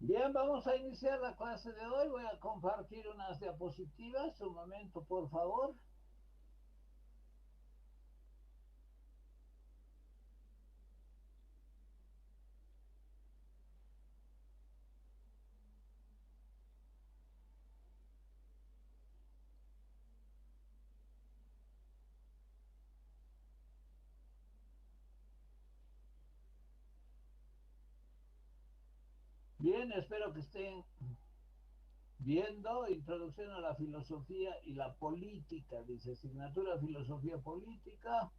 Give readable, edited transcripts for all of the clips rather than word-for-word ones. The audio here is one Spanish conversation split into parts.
Bien, vamos a iniciar la clase de hoy. Voy a compartir unas diapositivas. Un momento, por favor. Bien, espero que estén viendo Introducción a la Filosofía y la Política. Dice asignatura Filosofía Política.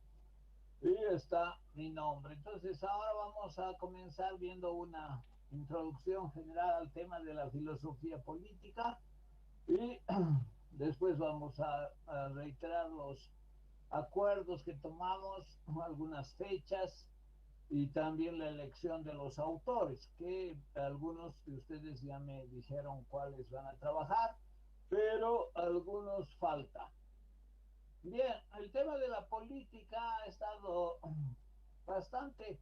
Y está mi nombre. Entonces, ahora vamos a comenzar viendo una introducción general al tema de la filosofía política. Y después vamos a reiterar los acuerdos que tomamos, algunas fechas y también la elección de los autores, que algunos de ustedes ya me dijeron cuáles van a trabajar, pero algunos falta. Bien, el tema de la política ha estado bastante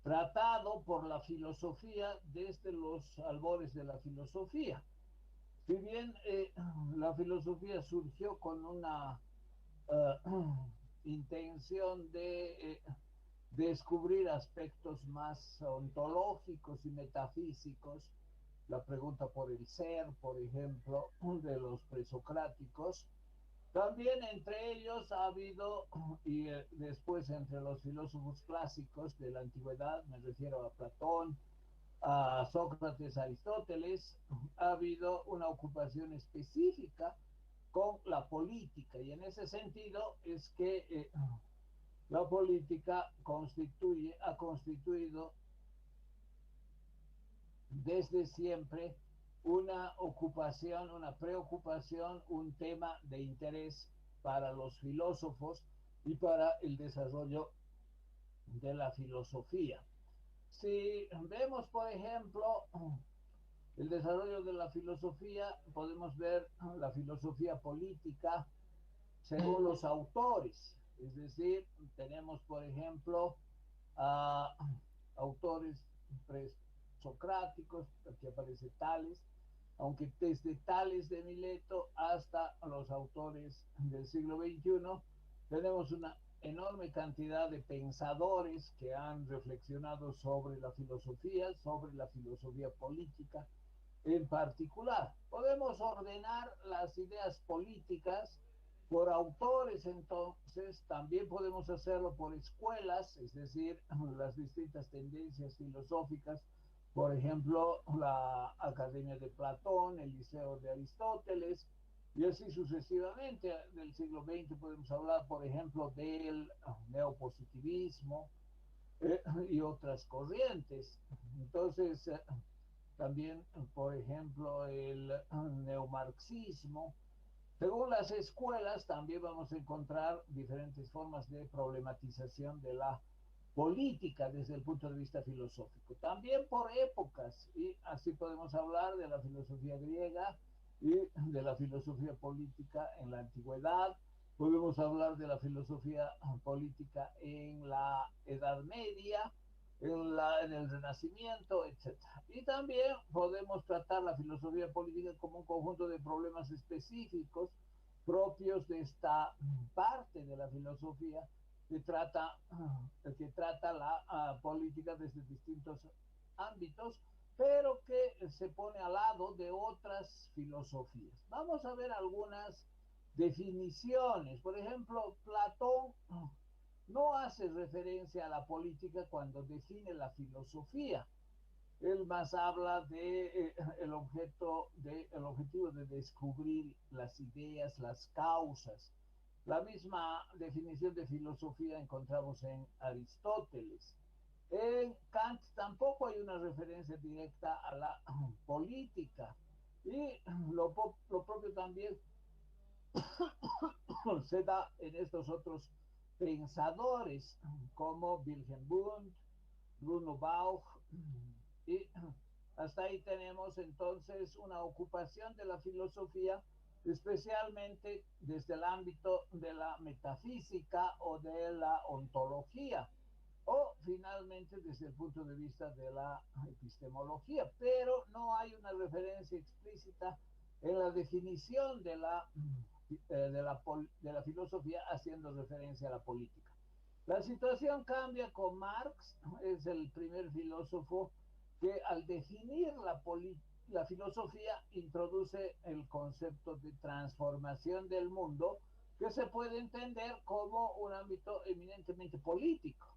tratado por la filosofía desde los albores de la filosofía. Si bien la filosofía surgió con una intención de descubrir aspectos más ontológicos y metafísicos, la pregunta por el ser, por ejemplo, de los presocráticos. También entre ellos ha habido, y después entre los filósofos clásicos de la antigüedad, me refiero a Platón, a Sócrates, a Aristóteles, ha habido una ocupación específica con la política, y en ese sentido es que la política ha constituido desde siempre una ocupación, una preocupación, un tema de interés para los filósofos y para el desarrollo de la filosofía. Si vemos, por ejemplo, el desarrollo de la filosofía, podemos ver la filosofía política según los autores. Es decir, tenemos, por ejemplo, a autores presocráticos, aquí aparece Tales, aunque desde Tales de Mileto hasta los autores del siglo XXI, tenemos una enorme cantidad de pensadores que han reflexionado sobre la filosofía política en particular. Podemos ordenar las ideas políticas por autores, entonces también podemos hacerlo por escuelas, es decir, las distintas tendencias filosóficas, por ejemplo, la Academia de Platón, el Liceo de Aristóteles, y así sucesivamente. Del siglo XX podemos hablar, por ejemplo, del neopositivismo y otras corrientes. Entonces, también, por ejemplo, el neomarxismo. Según las escuelas, también vamos a encontrar diferentes formas de problematización de la política desde el punto de vista filosófico. También por épocas, y así podemos hablar de la filosofía griega y de la filosofía política en la antigüedad. Podemos hablar de la filosofía política en la Edad Media, en el Renacimiento, etcétera. Y también podemos tratar la filosofía política como un conjunto de problemas específicos propios de esta parte de la filosofía que trata la política desde distintos ámbitos, pero que se pone al lado de otras filosofías. Vamos a ver algunas definiciones. Por ejemplo, Platón no hace referencia a la política cuando define la filosofía. Él más habla de el objetivo de descubrir las ideas, las causas. La misma definición de filosofía encontramos en Aristóteles. En Kant tampoco hay una referencia directa a la política. Y lo propio también se da en estos otros pensadores como Wilhelm Wundt, Bruno Bauch, y hasta ahí tenemos entonces una ocupación de la filosofía, especialmente desde el ámbito de la metafísica o de la ontología, o finalmente desde el punto de vista de la epistemología, pero no hay una referencia explícita en la definición de la filosofía haciendo referencia a la política. La situación cambia con Marx, es el primer filósofo que al definir la filosofía introduce el concepto de transformación del mundo, que se puede entender como un ámbito eminentemente político.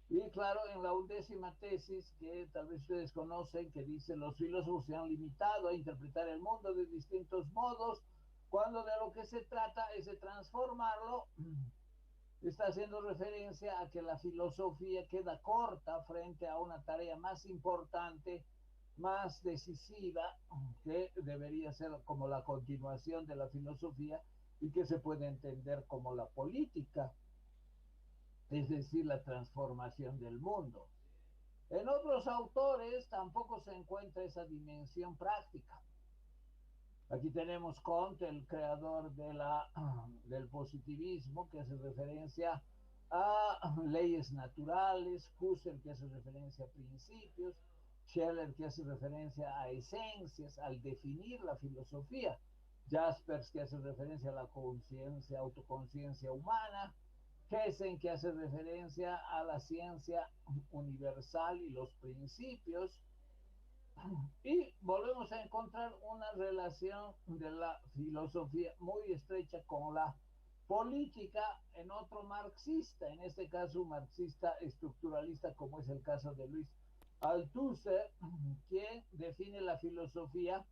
Y claro, en la 11ª tesis, que tal vez ustedes conocen, que dice los filósofos se han limitado a interpretar el mundo de distintos modos, cuando de lo que se trata es de transformarlo, está haciendo referencia a que la filosofía queda corta frente a una tarea más importante, más decisiva, que debería ser como la continuación de la filosofía y que se puede entender como la política, es decir, la transformación del mundo. En otros autores tampoco se encuentra esa dimensión práctica. Aquí tenemos Comte, el creador del positivismo, que hace referencia a leyes naturales, Husserl, que hace referencia a principios, Scheller, que hace referencia a esencias, al definir la filosofía, Jaspers, que hace referencia a la conciencia, autoconciencia humana, Kelsen, que hace referencia a la ciencia universal y los principios, y volvemos a encontrar una relación de la filosofía muy estrecha con la política en otro marxista, en este caso un marxista estructuralista como es el caso de Luis Althusser, quien define la filosofía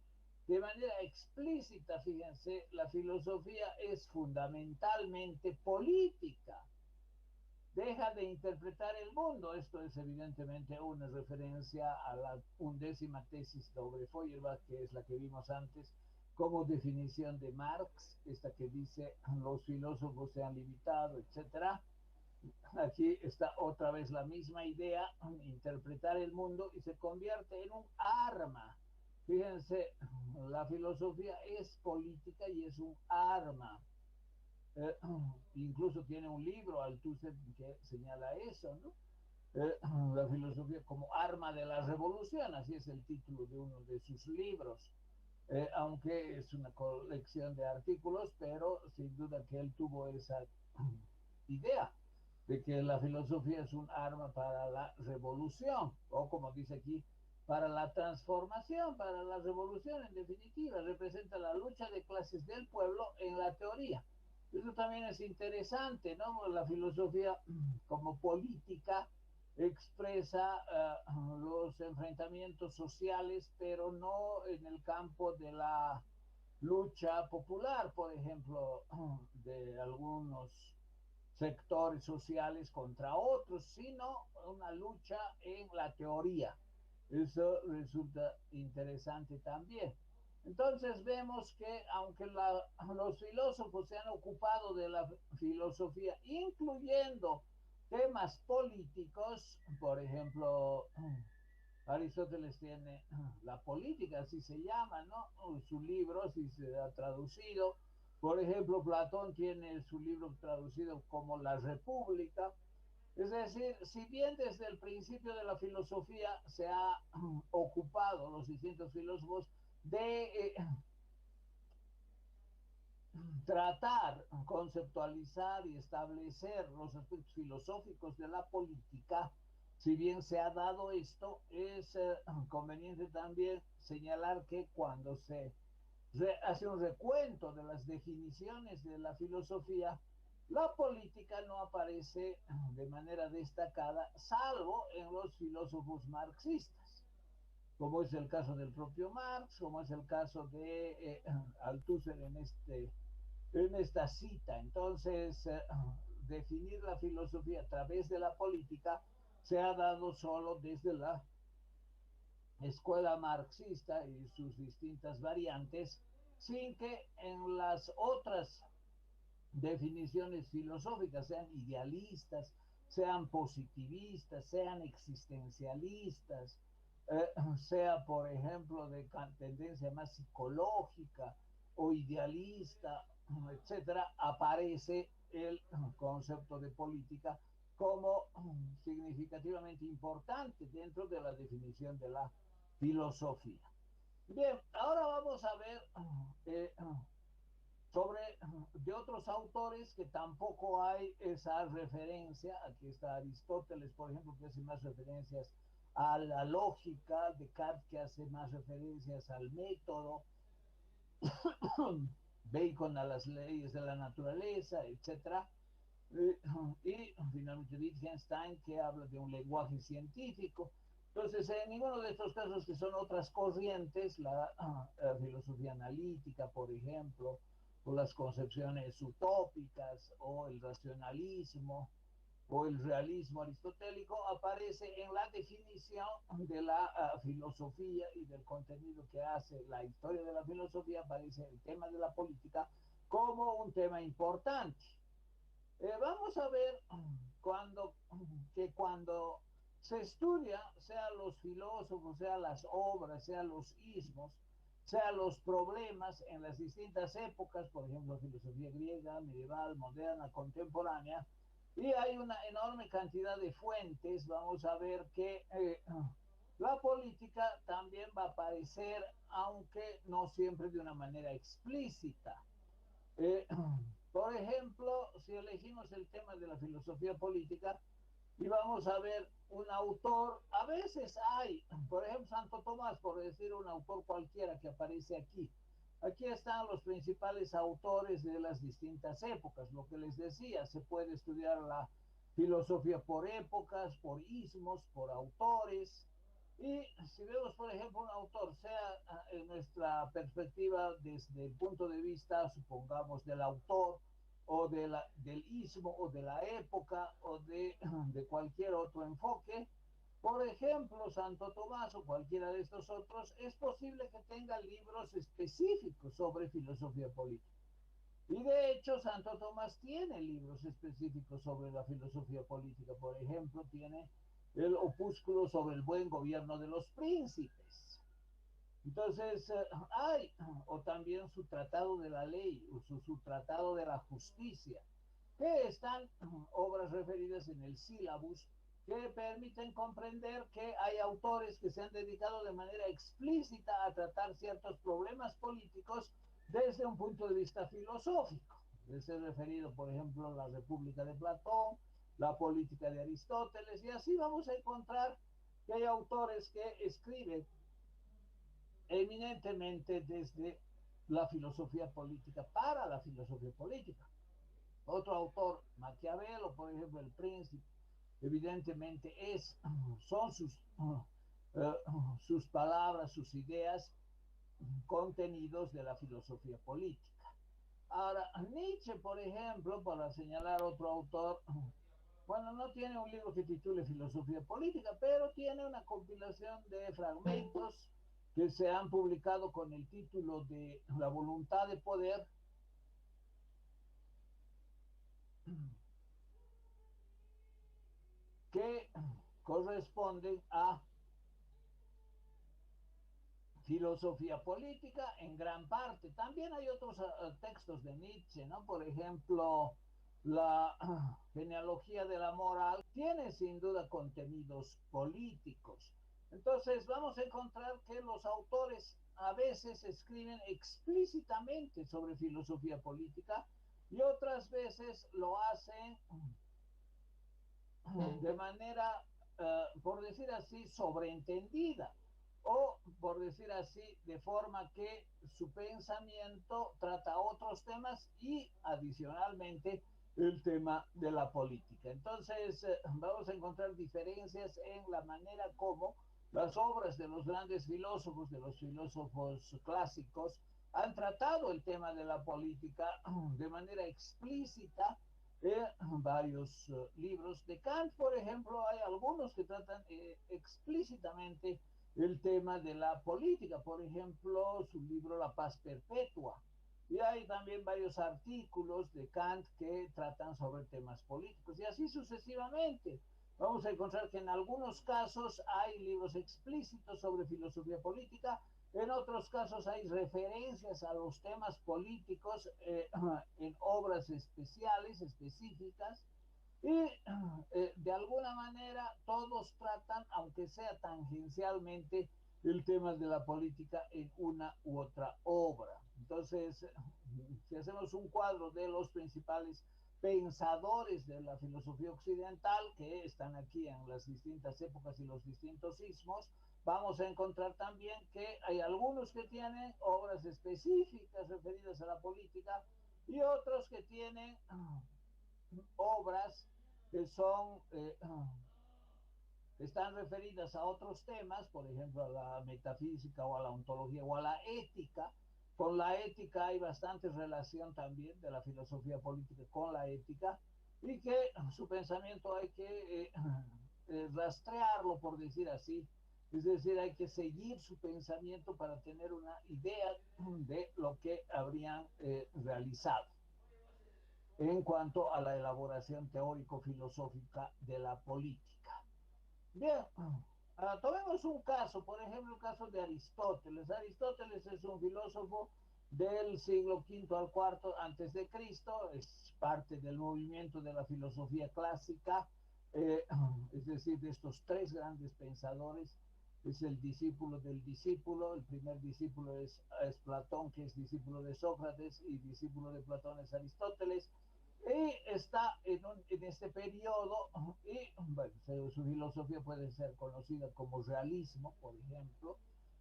de manera explícita. Fíjense, la filosofía es fundamentalmente política, deja de interpretar el mundo. Esto es evidentemente una referencia a la 11ª tesis sobre Feuerbach, que es la que vimos antes, como definición de Marx, esta que dice los filósofos se han limitado, etcétera. Aquí está otra vez la misma idea, interpretar el mundo, y se convierte en un arma. Fíjense, la filosofía es política y es un arma. Incluso tiene un libro, Althusser, que señala eso, ¿no? La filosofía como arma de la revolución, así es el título de uno de sus libros, aunque es una colección de artículos, pero sin duda que él tuvo esa idea de que la filosofía es un arma para la revolución, o como dice aquí, para la transformación, para la revolución. En definitiva, representa la lucha de clases del pueblo en la teoría. Eso también es interesante, ¿no? La filosofía como política expresa los enfrentamientos sociales, pero no en el campo de la lucha popular, por ejemplo, de algunos sectores sociales contra otros, sino una lucha en la teoría. Eso resulta interesante también. Entonces vemos que aunque los filósofos se han ocupado de la filosofía, incluyendo temas políticos, por ejemplo, Aristóteles tiene la política, así se llama, ¿no? Su libro, si se ha traducido. Por ejemplo, Platón tiene su libro traducido como La República. Es decir, si bien desde el principio de la filosofía se ha ocupado los distintos filósofos de tratar, conceptualizar y establecer los aspectos filosóficos de la política, si bien se ha dado esto, es conveniente también señalar que cuando se hace un recuento de las definiciones de la filosofía, la política no aparece de manera destacada, salvo en los filósofos marxistas, como es el caso del propio Marx, como es el caso de Althusser en esta cita. Entonces, definir la filosofía a través de la política se ha dado solo desde la escuela marxista y sus distintas variantes, sin que en las otras definiciones filosóficas, sean idealistas, sean positivistas, sean existencialistas, sea por ejemplo de tendencia más psicológica o idealista, aparece el concepto de política como significativo significativamente importante dentro de la definición de la filosofía. Bien, ahora vamos a ver eh, sobre de otros autores que tampoco hay esa referencia. Aquí está Aristóteles, por ejemplo, que hace más referencias a la lógica, Descartes, que hace más referencias al método, Bacon a las leyes de la naturaleza, etcétera. Y finalmente Wittgenstein, que habla de un lenguaje científico. Entonces, en ninguno de estos casos, que son otras corrientes, la filosofía analítica, por ejemplo, o las concepciones utópicas, o el racionalismo, o el realismo aristotélico, aparece en la definición de la filosofía y del contenido que hace la historia de la filosofía. Aparece el tema de la política como un tema importante. Vamos a ver cuando se estudia, sea los filósofos, sea las obras, sea los ismos, sea los problemas en las distintas épocas, por ejemplo, filosofía griega, medieval, moderna, contemporánea, y hay una enorme cantidad de fuentes. Vamos a ver que la política también va a aparecer, aunque no siempre de una manera explícita. Eh, por ejemplo, si elegimos el tema de la filosofía política y vamos a ver un autor, a veces hay, por ejemplo, Santo Tomás, por decir un autor cualquiera que aparece aquí. Aquí están los principales autores de las distintas épocas. Lo que les decía, se puede estudiar la filosofía por épocas, por ismos, por autores. Y si vemos, por ejemplo, un autor, sea en nuestra perspectiva desde el punto de vista, supongamos, del autor, o del ismo, o de la época, o de cualquier otro enfoque, por ejemplo, Santo Tomás o cualquiera de estos otros, es posible que tenga libros específicos sobre filosofía política. Y de hecho, Santo Tomás tiene libros específicos sobre la filosofía política. Por ejemplo, tiene el opúsculo sobre el buen gobierno de los príncipes. Entonces, o también su tratado de la ley, o su tratado de la justicia, que están obras referidas en el sílabus, que permiten comprender que hay autores que se han dedicado de manera explícita a tratar ciertos problemas políticos desde un punto de vista filosófico. Les he referido, por ejemplo, la República de Platón, la Política de Aristóteles, y así vamos a encontrar que hay autores que escriben eminentemente desde la filosofía política, para la filosofía política. Otro autor, Maquiavelo, por ejemplo, El Príncipe, evidentemente son sus palabras, sus ideas, contenidos de la filosofía política. Ahora, Nietzsche, por ejemplo, para señalar otro autor, bueno, no tiene un libro que titule Filosofía Política, pero tiene una compilación de fragmentos que se han publicado con el título de La voluntad de poder, que corresponden a filosofía política en gran parte. También hay otros textos de Nietzsche, ¿no? Por ejemplo, la genealogía de la moral tiene sin duda contenidos políticos. Entonces vamos a encontrar que los autores a veces escriben explícitamente sobre filosofía política y otras veces lo hacen de manera, por decir así, sobreentendida, o por decir así, de forma que su pensamiento trata otros temas y adicionalmente el tema de la política. Entonces, vamos a encontrar diferencias en la manera como las obras de los grandes filósofos, de los filósofos clásicos, han tratado el tema de la política de manera explícita. Varios libros de Kant, por ejemplo, hay algunos que tratan explícitamente el tema de la política, por ejemplo, su libro La Paz Perpetua. Y hay también varios artículos de Kant que tratan sobre temas políticos, y así sucesivamente. Vamos a encontrar que en algunos casos hay libros explícitos sobre filosofía política, en otros casos hay referencias a los temas políticos en obras especiales, específicas, Y de alguna manera todos tratan, aunque sea tangencialmente, el tema de la política en una u otra obra. Entonces, si hacemos un cuadro de los principales pensadores de la filosofía occidental que están aquí en las distintas épocas y los distintos sismos, vamos a encontrar también que hay algunos que tienen obras específicas referidas a la política y otros que tienen obras que son están referidas a otros temas, por ejemplo, a la metafísica o a la ontología o a la ética. Con la ética hay bastante relación también de la filosofía política con la ética y que su pensamiento hay que rastrearlo, por decir así. Es decir, hay que seguir su pensamiento para tener una idea de lo que habrían realizado en cuanto a la elaboración teórico-filosófica de la política. Bien, tomemos un caso, por ejemplo, el caso de Aristóteles. Aristóteles es un filósofo del siglo V al IV antes de Cristo, es parte del movimiento de la filosofía clásica, eh, es decir, de estos tres grandes pensadores. Es el discípulo del discípulo, el primer discípulo es Platón, que es discípulo de Sócrates, y discípulo de Platón es Aristóteles, y está en este periodo, y bueno, su filosofía puede ser conocida como realismo, por ejemplo.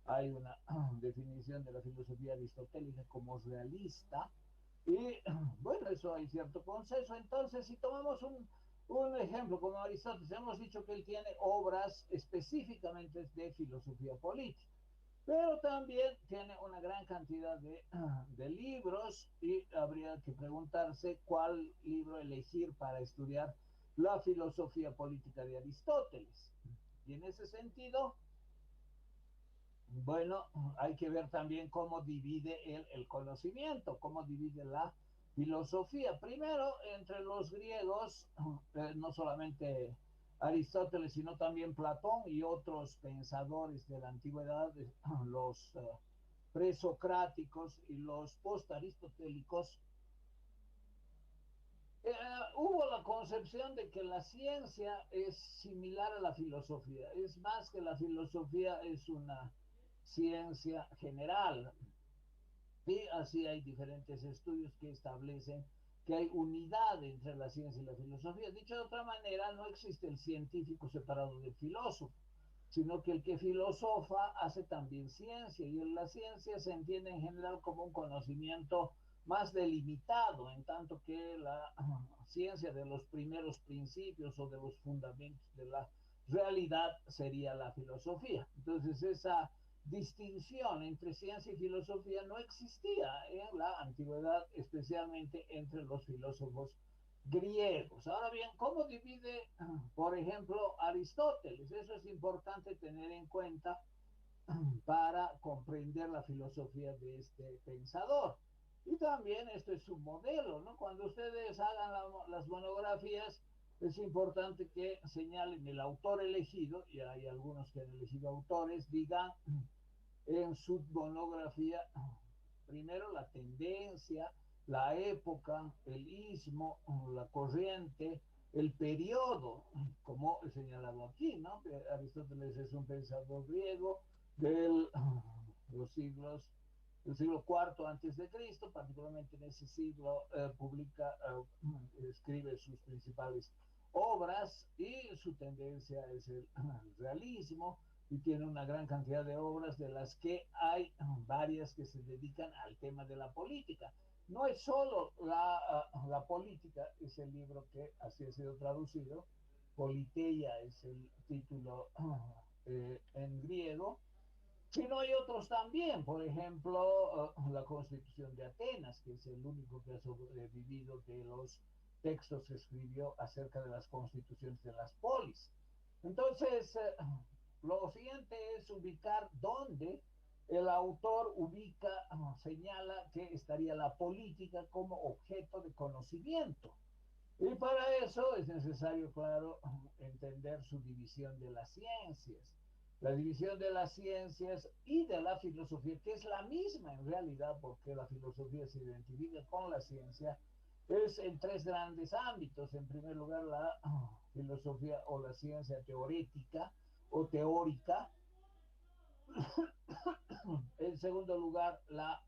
Hay una definición de la filosofía aristotélica como realista, y bueno, eso hay cierto consenso. Entonces, si tomamos un ejemplo como Aristóteles, hemos dicho que él tiene obras específicamente de filosofía política, pero también tiene una gran cantidad de libros y habría que preguntarse cuál libro elegir para estudiar la filosofía política de Aristóteles. Y en ese sentido, bueno, hay que ver también cómo divide el conocimiento, cómo divide la filosofía. Primero, entre los griegos, no solamente Aristóteles, sino también Platón y otros pensadores de la antigüedad, los presocráticos y los postaristotélicos, hubo la concepción de que la ciencia es similar a la filosofía. Es más que la filosofía es una ciencia general. Y así hay diferentes estudios que establecen que hay unidad entre la ciencia y la filosofía. Dicho de otra manera, no existe el científico separado del filósofo, sino que el que filosofa hace también ciencia, y en la ciencia se entiende en general como un conocimiento más delimitado, en tanto que la ciencia de los primeros principios o de los fundamentos de la realidad sería la filosofía. Entonces esa distinción entre ciencia y filosofía no existía en la antigüedad, especialmente entre los filósofos griegos. Ahora bien, ¿cómo divide, por ejemplo, Aristóteles? Eso es importante tener en cuenta para comprender la filosofía de este pensador. Y también esto es un modelo, ¿no? Cuando ustedes hagan las monografías, es importante que señalen el autor elegido, y hay algunos que han elegido autores, digan en su monografía primero la tendencia, la época, el istmo, la corriente, el periodo, como he señalado aquí, ¿no? Aristóteles es un pensador griego de los siglos del siglo IV antes de Cristo, particularmente en ese siglo escribe sus principales obras, y su tendencia es el realismo, y tiene una gran cantidad de obras, de las que hay varias que se dedican al tema de la política. No es solo la política, es el libro que así ha sido traducido, Politeia es el título en griego, sino hay otros también, por ejemplo, la Constitución de Atenas, que es el único que ha sobrevivido de los textos que escribió acerca de las constituciones de las polis. Entonces, lo siguiente es ubicar dónde el autor ubica, señala que estaría la política como objeto de conocimiento. Y para eso es necesario, claro, entender su división de las ciencias. La división de las ciencias y de la filosofía, que es la misma en realidad, porque la filosofía se identifica con la ciencia, es en tres grandes ámbitos. En primer lugar, la filosofía o la ciencia teorética o teórica. En segundo lugar, la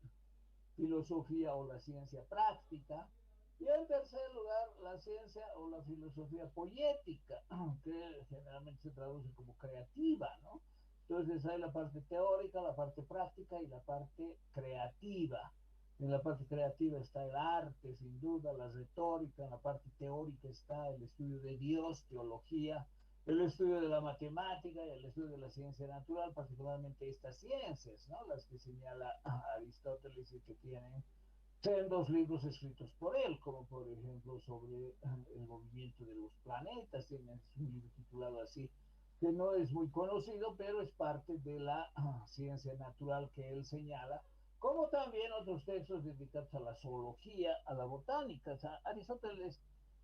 filosofía o la ciencia práctica. Y en tercer lugar, la ciencia o la filosofía poética, que generalmente se traduce como creativa, ¿no? Entonces hay la parte teórica, la parte práctica y la parte creativa. En la parte creativa está el arte, sin duda, la retórica. En la parte teórica está el estudio de Dios, teología, el estudio de la matemática y el estudio de la ciencia natural, particularmente estas ciencias, ¿no? Las que señala Aristóteles y que tienen sendos libros escritos por él, como por ejemplo sobre el movimiento de los planetas. Tiene un libro titulado así, que no es muy conocido, pero es parte de la ciencia natural que él señala, como también otros textos dedicados a la zoología, a la botánica. O sea, Aristóteles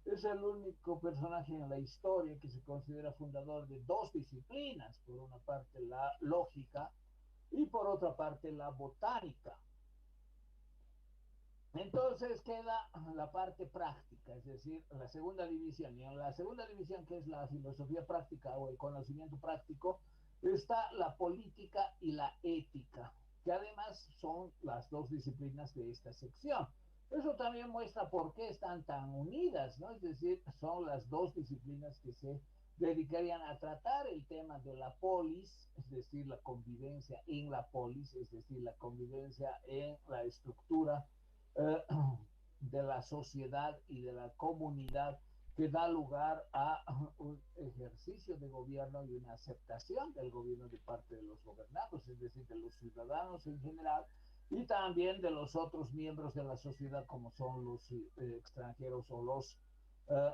es el único personaje en la historia que se considera fundador de dos disciplinas, por una parte la lógica y por otra parte la botánica. Entonces queda la parte práctica, es decir, la segunda división. Y en la segunda división, que es la filosofía práctica o el conocimiento práctico, está la política y la ética, que además son las dos disciplinas de esta sección. Eso también muestra por qué están tan unidas, ¿no? Es decir, son las dos disciplinas que se dedicarían a tratar el tema de la polis, es decir, la convivencia en la polis, es decir, la convivencia en la estructura eh, de la sociedad y de la comunidad, que da lugar a un ejercicio de gobierno y una aceptación del gobierno de parte de los gobernados, es decir, de los ciudadanos en general y también de los otros miembros de la sociedad, como son los extranjeros o los eh,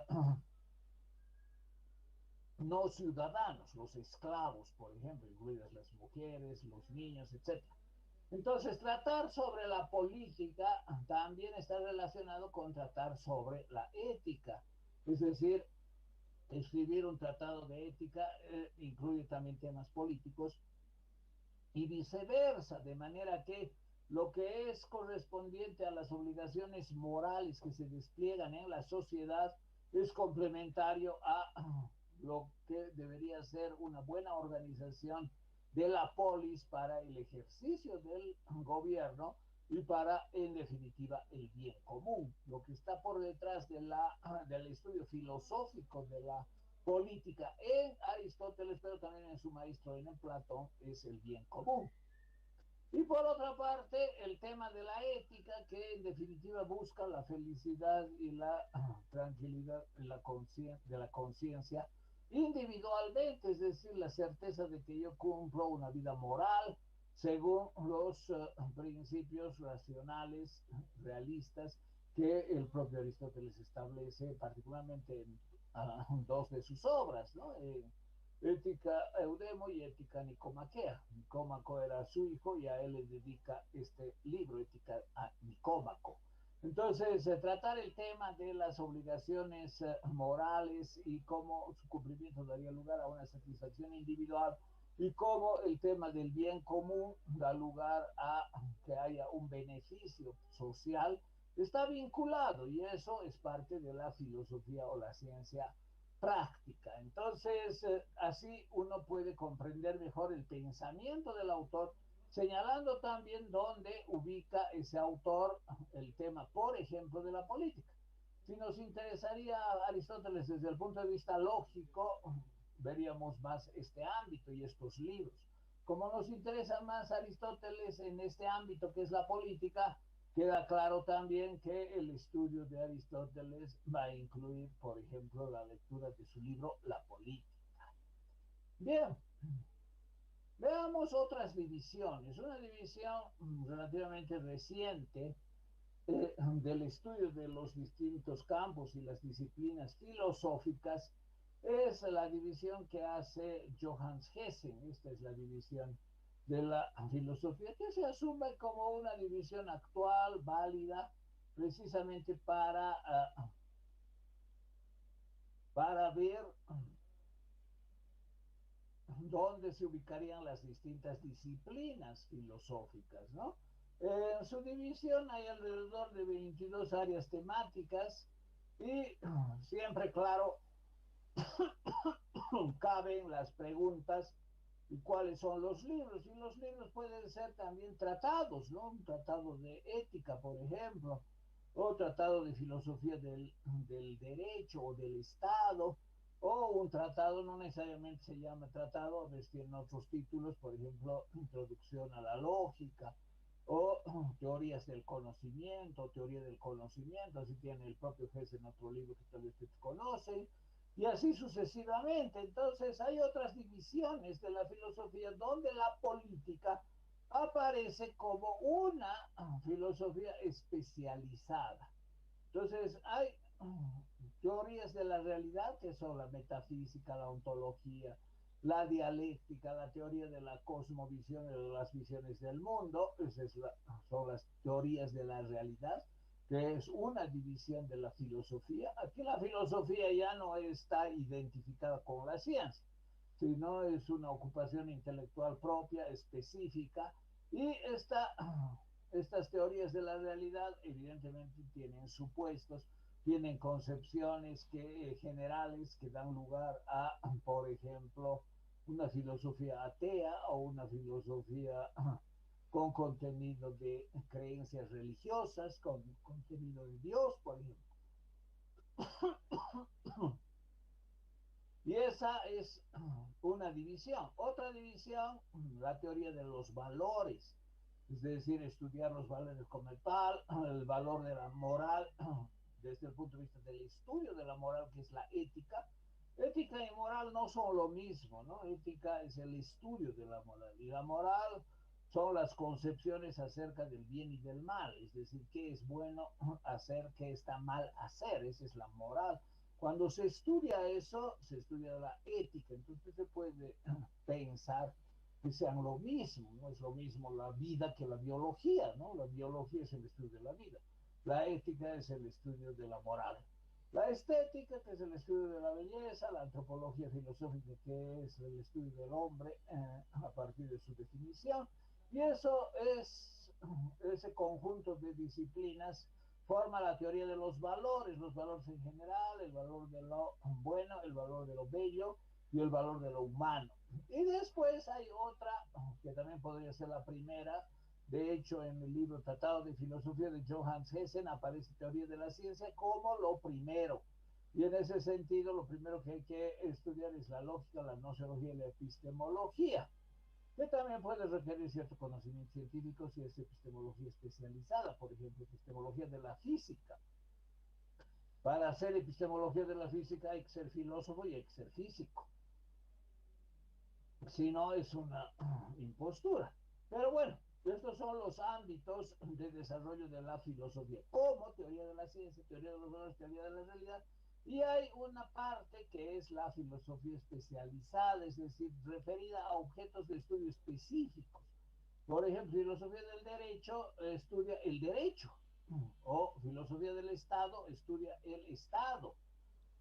no ciudadanos, los esclavos, por ejemplo, incluidas las mujeres, los niños, etcétera. Entonces, tratar sobre la política también está relacionado con tratar sobre la ética. Es decir, escribir un tratado de ética incluye también temas políticos y viceversa, de manera que lo que es correspondiente a las obligaciones morales que se despliegan en la sociedad es complementario a lo que debería ser una buena organización de la polis para el ejercicio del gobierno y para, en definitiva, el bien común. Lo que está por detrás del estudio filosófico de la política en Aristóteles, pero también en su maestro en Platón, es el bien común. Y por otra parte, el tema de la ética, que en definitiva busca la felicidad y la tranquilidad de la conciencia individualmente, es decir, la certeza de que yo cumplo una vida moral según los principios racionales, realistas, que el propio Aristóteles establece, particularmente en dos de sus obras, ¿no? Ética Eudemo y Ética Nicomaquea. Nicómaco era su hijo y a él le dedica este libro, Ética a Nicómaco. Entonces, tratar el tema de las obligaciones morales y cómo su cumplimiento daría lugar a una satisfacción individual y cómo el tema del bien común da lugar a que haya un beneficio social, está vinculado, y eso es parte de la filosofía o la ciencia práctica. Entonces, así uno puede comprender mejor el pensamiento del autor, señalando también dónde ubica ese autor el tema, por ejemplo, de la política. Si nos interesaría Aristóteles desde el punto de vista lógico, veríamos más este ámbito y estos libros. Como nos interesa más Aristóteles en este ámbito que es la política, queda claro también que el estudio de Aristóteles va a incluir, por ejemplo, la lectura de su libro La Política. Bien, veamos otras divisiones. Una división relativamente reciente del estudio de los distintos campos y las disciplinas filosóficas es la división que hace Johannes Hessen. Esta es la división de la filosofía que se asume como una división actual, válida, precisamente para ver dónde se ubicarían las distintas disciplinas filosóficas, ¿no? En su división hay alrededor de 22 áreas temáticas y siempre, claro, caben las preguntas y cuáles son los libros. Y los libros pueden ser también tratados, ¿no? Un tratado de ética, por ejemplo, o tratado de filosofía del derecho o del Estado, o un tratado, no necesariamente se llama tratado, a veces tienen otros títulos, por ejemplo, Introducción a la Lógica, o Teorías del Conocimiento, Teoría del Conocimiento, así tiene el propio Hess en otro libro que tal vez ustedes conocen, y así sucesivamente. Entonces hay otras divisiones de la filosofía donde la política aparece como una filosofía especializada. Entonces hay teorías de la realidad que son la metafísica, la ontología, la dialéctica, la teoría de la cosmovisión, de las visiones del mundo. Son las teorías de la realidad, que es una división de la filosofía. Aquí la filosofía ya no está identificada con la ciencia, sino es una ocupación intelectual propia, específica, y estas teorías de la realidad evidentemente tienen supuestos, tienen concepciones generales que dan lugar a, por ejemplo, una filosofía atea o una filosofía con contenido de creencias religiosas, con contenido de Dios, por ejemplo. Y esa es una división. Otra división, la teoría de los valores, es decir, estudiar los valores como tal, el valor de la moral, desde el punto de vista del estudio de la moral, que es la ética. Ética y moral no son lo mismo, ¿no? Ética es el estudio de la moral y la moral son las concepciones acerca del bien y del mal, es decir, qué es bueno hacer, qué está mal hacer, esa es la moral. Cuando se estudia eso, se estudia la ética, entonces se puede pensar que sean lo mismo, no es lo mismo la vida que la biología, ¿no? La biología es el estudio de la vida, la ética es el estudio de la moral. La estética, que es el estudio de la belleza, la antropología filosófica, que es el estudio del hombre a partir de su definición, y eso es ese conjunto de disciplinas forma la teoría de los valores en general, el valor de lo bueno, el valor de lo bello y el valor de lo humano. Y después hay otra, que también podría ser la primera, de hecho en el libro Tratado de Filosofía de Johannes Hessen aparece teoría de la ciencia como lo primero. Y en ese sentido, lo primero que hay que estudiar es la lógica, la gnoseología y la epistemología, que también puede requerir cierto conocimiento científico si es epistemología especializada, por ejemplo, epistemología de la física. Para hacer epistemología de la física hay que ser filósofo y hay que ser físico. Si no, es una impostura. Pero bueno, estos son los ámbitos de desarrollo de la filosofía, como teoría de la ciencia, teoría de los valores, teoría de la realidad. Y hay una parte que es la filosofía especializada, es decir, referida a objetos de estudio específicos. Por ejemplo, filosofía del derecho estudia el derecho, o filosofía del Estado estudia el Estado.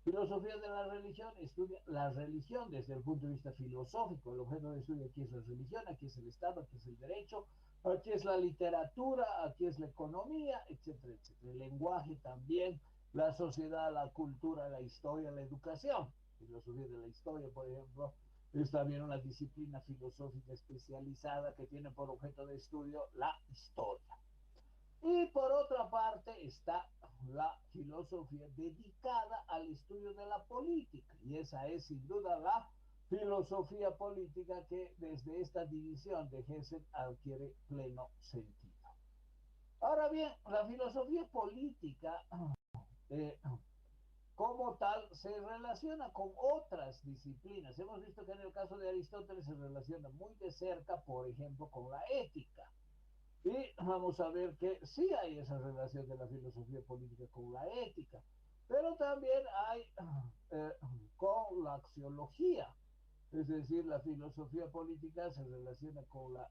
Filosofía de la religión estudia la religión desde el punto de vista filosófico. El objeto de estudio aquí es la religión, aquí es el Estado, aquí es el derecho, aquí es la literatura, aquí es la economía, etcétera, etcétera. El lenguaje también, la sociedad, la cultura, la historia, la educación. Filosofía de la historia, por ejemplo, es también una disciplina filosófica especializada que tiene por objeto de estudio la historia. Y por otra parte está la filosofía dedicada al estudio de la política, y esa es sin duda la filosofía política que desde esta división de Hessel adquiere pleno sentido. Ahora bien, la filosofía política eh, como tal se relaciona con otras disciplinas. Hemos visto que en el caso de Aristóteles se relaciona muy de cerca, por ejemplo, con la ética. Y vamos a ver que sí hay esa relación de la filosofía política con la ética, pero también hay eh, con la axiología. Es decir, la filosofía política se relaciona con la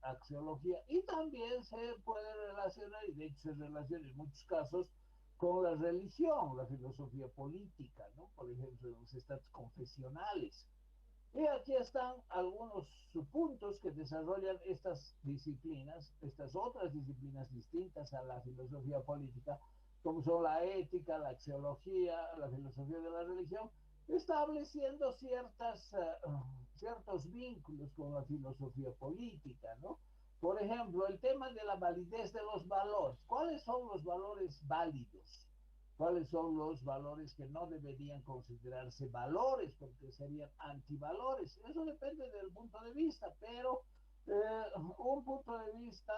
axiología y también se puede relacionar, y de hecho se relaciona en muchos casos, con la religión, la filosofía política, ¿no? Por ejemplo, en los estados confesionales. Y aquí están algunos puntos que desarrollan estas disciplinas, estas otras disciplinas distintas a la filosofía política, como son la ética, la axiología, la filosofía de la religión, estableciendo ciertos vínculos con la filosofía política, ¿no? Por ejemplo, el tema de la validez de los valores. ¿Cuáles son los valores válidos? ¿Cuáles son los valores que no deberían considerarse valores porque serían antivalores? Eso depende del punto de vista, pero un punto de vista,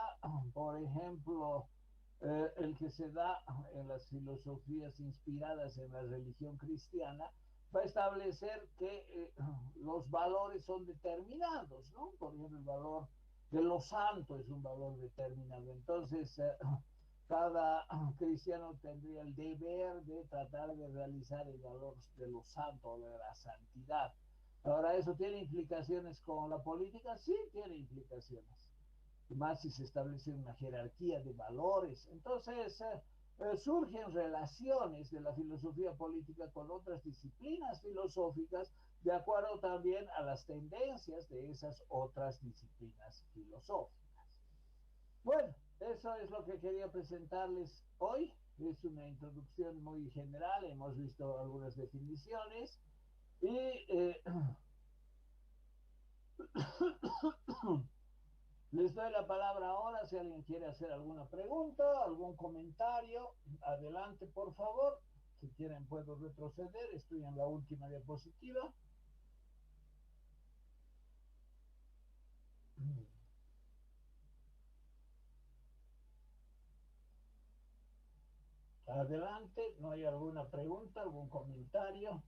por ejemplo, el que se da en las filosofías inspiradas en la religión cristiana, va a establecer que los valores son determinados, ¿no? Por ejemplo, el valor de lo santo es un valor determinado. Entonces, cada cristiano tendría el deber de tratar de realizar el valor de lo santo, de la santidad. Ahora, ¿eso tiene implicaciones con la política? Sí, tiene implicaciones. Y más si se establece una jerarquía de valores. Entonces, surgen relaciones de la filosofía política con otras disciplinas filosóficas, de acuerdo también a las tendencias de esas otras disciplinas filosóficas. Bueno, eso es lo que quería presentarles hoy. Es una introducción muy general, hemos visto algunas definiciones y les doy la palabra ahora si alguien quiere hacer alguna pregunta, algún comentario. Adelante, por favor. Si quieren puedo retroceder, estoy en la última diapositiva. Adelante, ¿no hay alguna pregunta, algún comentario?